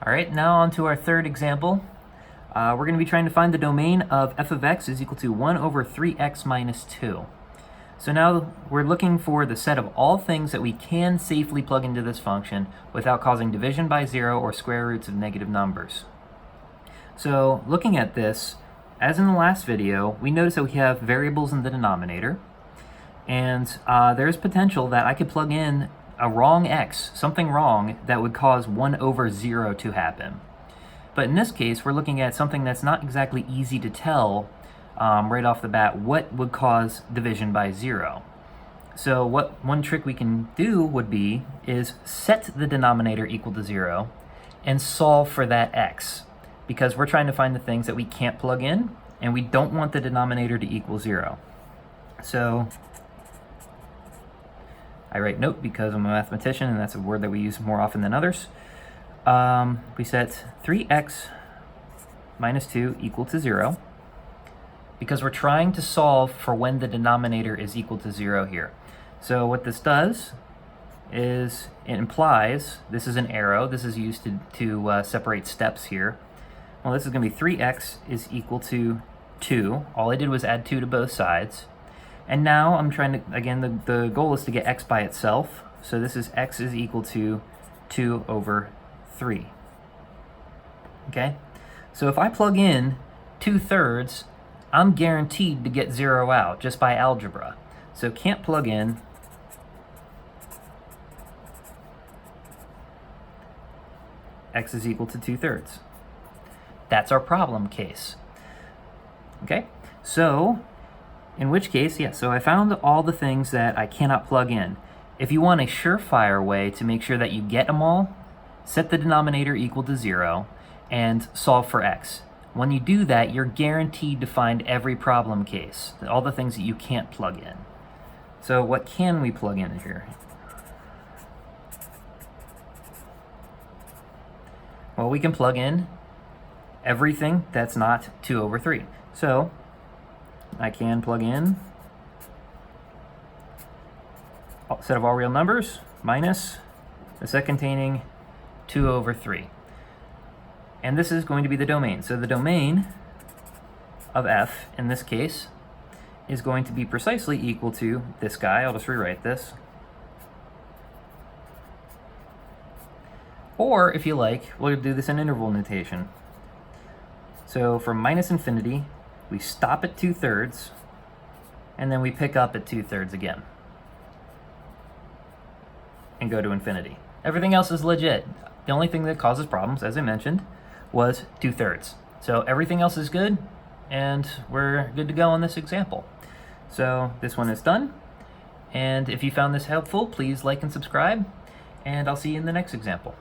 All right, now on to our third example. We're going to be trying to find the domain of f of x is equal to 1 over 3x minus 2. So now we're looking for the set of all things that we can safely plug into this function without causing division by 0 or square roots of negative numbers. So looking at this, as in the last video, we notice that we have variables in the denominator, and there's potential that I could plug in a wrong x, something wrong, that would cause 1 over 0 to happen. But in this case, we're looking at something that's not exactly easy to tell right off the bat what would cause division by 0. So one trick we can do would be is set the denominator equal to 0 and solve for that x, because we're trying to find the things that we can't plug in and we don't want the denominator to equal 0. So I write note because I'm a mathematician and that's a word that we use more often than others. We set 3x minus 2 equal to 0 because we're trying to solve for when the denominator is equal to 0 here. So what this does is it implies, this is an arrow, this is used to separate steps here. Well, this is going to be 3x is equal to 2. All I did was add 2 to both sides. And now I'm trying to, again, the goal is to get x by itself. So this is x is equal to 2 over 3. Okay? So if I plug in 2/3, I'm guaranteed to get 0 out just by algebra. So can't plug in x is equal to 2/3. That's our problem case. Okay? So in which case, yeah, so I found all the things that I cannot plug in. If you want a surefire way to make sure that you get them all, set the denominator equal to 0 and solve for x. When you do that, you're guaranteed to find every problem case, all the things that you can't plug in. So what can we plug in here? Well, we can plug in everything that's not 2 over 3. So I can plug in a set of all real numbers minus the set containing 2 over 3. And this is going to be the domain. So the domain of f, in this case, is going to be precisely equal to this guy. I'll just rewrite this. Or, if you like, we'll do this in interval notation. So from minus infinity, we stop at 2/3, and then we pick up at 2/3 again, and go to infinity. Everything else is legit. The only thing that causes problems, as I mentioned, was 2/3. So everything else is good, and we're good to go on this example. So this one is done, and if you found this helpful, please like and subscribe, and I'll see you in the next example.